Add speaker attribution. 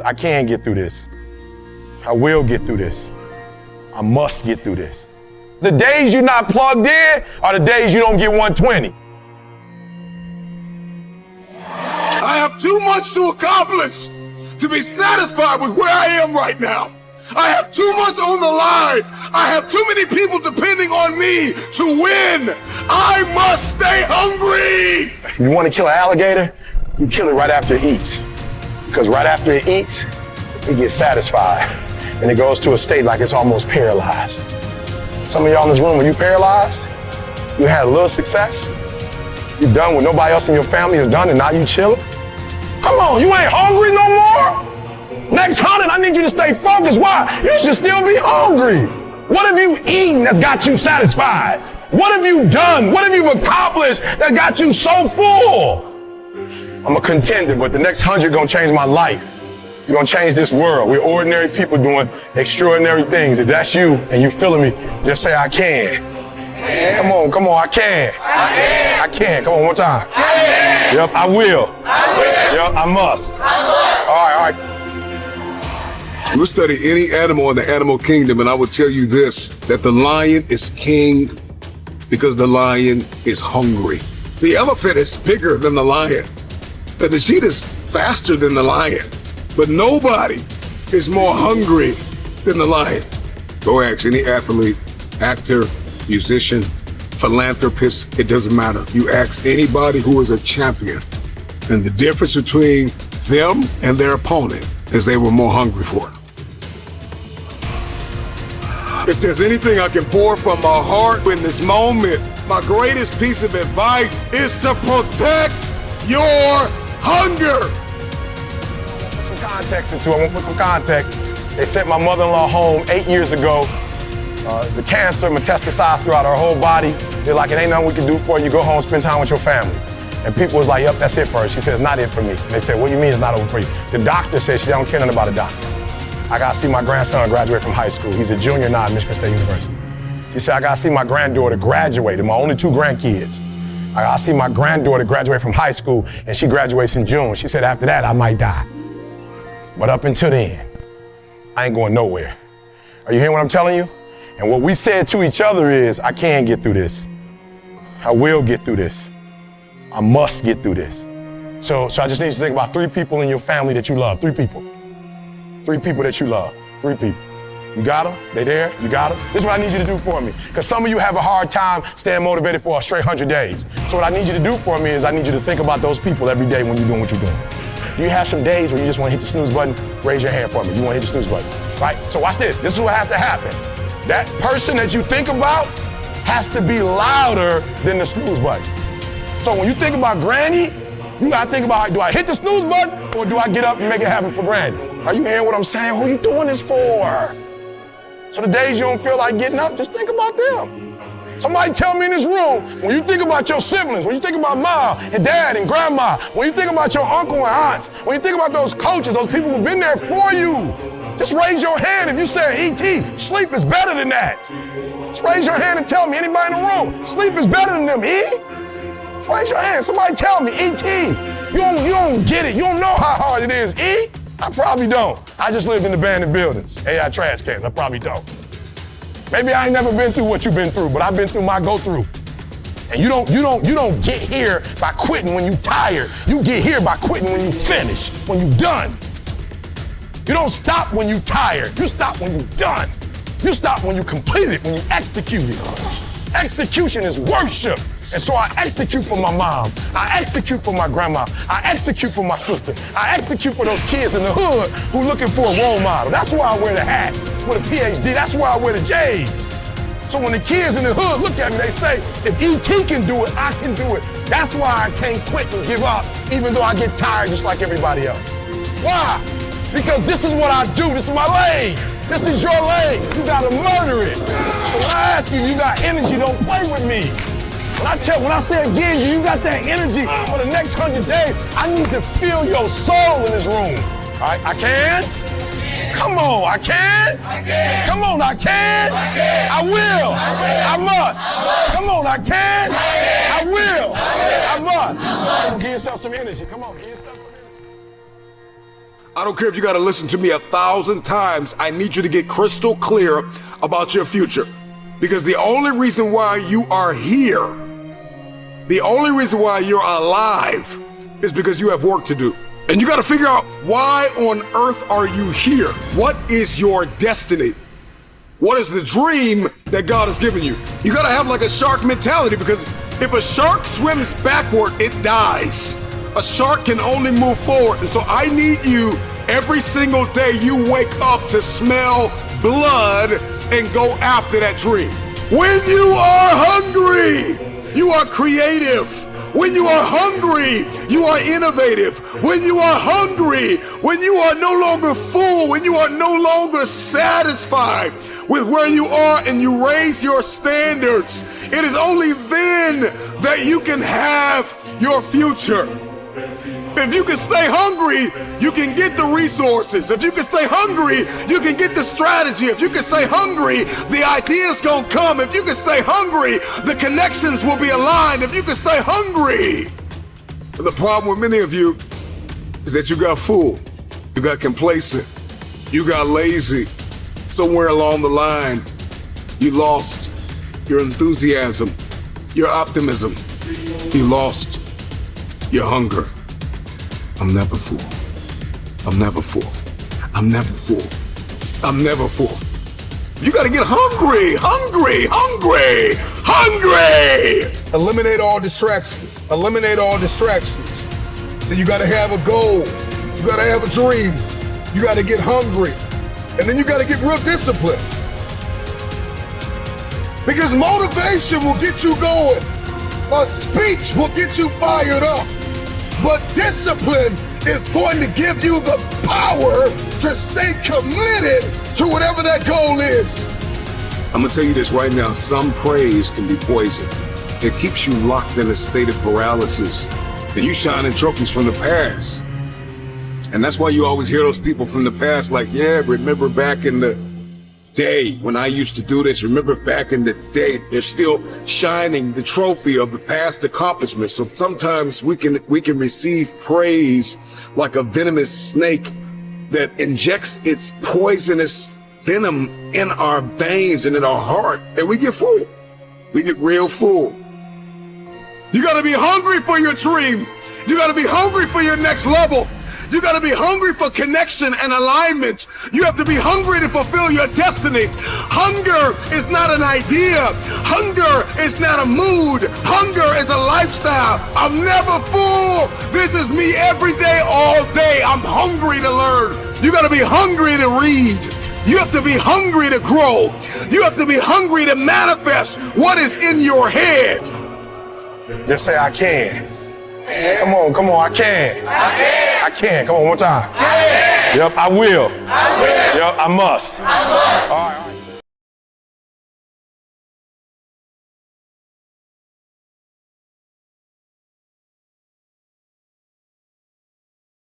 Speaker 1: I can get through this. I will get through this. I must get through this. The days you're not plugged in are the days you don't get 120.
Speaker 2: I have too much to accomplish to be satisfied with where I am right now. I have too much on the line. I have too many people depending on me to win. I must stay hungry.
Speaker 1: You want to kill an alligator? You kill it right after it eats. Because right after it eats, it gets satisfied. And it goes to a state like it's almost paralyzed. Some of y'all in this room, are you paralyzed? You had a little success? You've done what nobody else in your family has done and now you chilling? Come on, you ain't hungry no more? Next 100, I need you to stay focused. Why? You should still be hungry. What have you eaten that's got you satisfied? What have you done? What have you accomplished that got you so full? I'm a contender, but the next 100 gonna change my life. You're gonna change this world. We're ordinary people doing extraordinary things. If that's you and you feeling me, just say, I can. Come on, I can. I can. Come on, one time. Yep, I will. Yep, I must. All right.
Speaker 2: We'll study any animal in the animal kingdom, and I will tell you this, that the lion is king because the lion is hungry. The elephant is bigger than the lion. And the cheetah is faster than the lion. But nobody is more hungry than the lion. Go ask any athlete, actor, musician, philanthropist, it doesn't matter. You ask anybody who is a champion, and the difference between them and their opponent is they were more hungry for it. If there's anything I can pour from my heart in this moment, my greatest piece of advice is to protect your hunger.
Speaker 1: Put some context into it. I want to put some context. They sent my mother-in-law home 8 years ago. The cancer metastasized throughout her whole body. They're like, it ain't nothing we can do for you. Go home, spend time with your family. And people was like, yep, that's it for her. She said, it's not it for me. And they said, what do you mean it's not over for you? The doctor said, she said, I don't care nothing about a doctor. I got to see my grandson graduate from high school. He's a junior now at Michigan State University. She said, I got to see my granddaughter graduate, and my only 2 grandkids. I got to see my granddaughter graduate from high school, and she graduates in June. She said, after that, I might die. But up until then, I ain't going nowhere. Are you hearing what I'm telling you? And what we said to each other is, I can get through this. I will get through this. I must get through this. So I just need you to think about 3 people in your family that you love. 3 people. 3 people that you love. 3 people. You got them? They there? You got them? This is what I need you to do for me. Because some of you have a hard time staying motivated for a straight 100 days. So what I need you to do for me is I need you to think about those people every day when you're doing what you're doing. Do you have some days where you just want to hit the snooze button? Raise your hand for me. You want to hit the snooze button, right? So watch this. This is what has to happen. That person that you think about has to be louder than the snooze button. So when you think about Granny, you gotta think about, do I hit the snooze button or do I get up and make it happen for Granny? Are you hearing what I'm saying? Who you doing this for? So the days you don't feel like getting up, just think about them. Somebody tell me in this room, when you think about your siblings, when you think about mom and dad and grandma, when you think about your uncle and aunts, when you think about those coaches, those people who've been there for you, just raise your hand if you say, E.T., sleep is better than that. Just raise your hand and tell me, anybody in the room, sleep is better than them, E? Just raise your hand. Somebody tell me, E.T., you don't get it. You don't know how hard it is, E? I probably don't. I just lived in abandoned buildings, AI trash cans. I probably don't. Maybe I ain't never been through what you've been through, but I've been through my go-through. And you don't get here by quitting when you tired. You get here by quitting when you finish, when you done. You don't stop when you tired. You stop when you done. You stop when you complete it, when you execute it. Execution is worship. And so I execute for my mom. I execute for my grandma. I execute for my sister. I execute for those kids in the hood who looking for a role model. That's why I wear the hat with a PhD. That's why I wear the J's. So when the kids in the hood look at me, they say, if E.T. can do it, I can do it. That's why I can't quit and give up, even though I get tired just like everybody else. Why? Because this is what I do. This is my lane. This is your lane. You gotta murder it. So when I ask you, you got energy, don't play with me. When I say again, you got that energy for the next 100 days, I need to feel your soul in this room. All right, I can? Come on, I can? Come on, I can? I will. I must. Come on, I can? I will. I must. Come on, give yourself some energy. Come on, give yourself some energy.
Speaker 2: I don't care if you got to listen to me 1,000 times. I need you to get crystal clear about your future. Because the only reason why you are here, the only reason why you're alive is because you have work to do. And you got to figure out, why on earth are you here? What is your destiny? What is the dream that God has given you? You got to have like a shark mentality, because if a shark swims backward, it dies. A shark can only move forward. And so I need you every single day you wake up to smell blood and go after that dream. When you are hungry, you are creative. When you are hungry, you are innovative. When you are hungry, when you are no longer full, when you are no longer satisfied with where you are and you raise your standards, it is only then that you can have your future. If you can stay hungry, you can get the resources. If you can stay hungry, you can get the strategy. If you can stay hungry, the ideas gonna come. If you can stay hungry, the connections will be aligned. If you can stay hungry. The problem with many of you is that you got full, you got complacent, you got lazy. Somewhere along the line, you lost your enthusiasm, your optimism. You lost your hunger. I'm never full. I'm never full. I'm never full. I'm never full. You gotta get hungry, hungry, hungry, hungry! Eliminate all distractions. Eliminate all distractions. So you gotta have a goal. You gotta have a dream. You gotta get hungry. And then you gotta get real disciplined. Because motivation will get you going. A speech will get you fired up. But discipline is going to give you the power to stay committed to whatever that goal is. I'm gonna tell you this right now, some praise can be poison. It keeps you locked in a state of paralysis, and you shining trophies from the past. And that's why you always hear those people from the past like, yeah, remember back in the day when I used to do this, remember back in the day. They're still shining the trophy of the past accomplishments. So sometimes we can receive praise like a venomous snake that injects its poisonous venom in our veins and in our heart, and we get full. We get real full. You gotta be hungry for your dream. You gotta be hungry for your next level. You gotta be hungry for connection and alignment. You have to be hungry to fulfill your destiny. Hunger is not an idea. Hunger is not a mood. Hunger is a lifestyle. I'm never full. This is me every day, all day. I'm hungry to learn. You gotta be hungry to read. You have to be hungry to grow. You have to be hungry to manifest what is in your head.
Speaker 1: Just say, I can. Come on, I can. I can. Come on, one time. Yep, I will. Yep, I must. All right.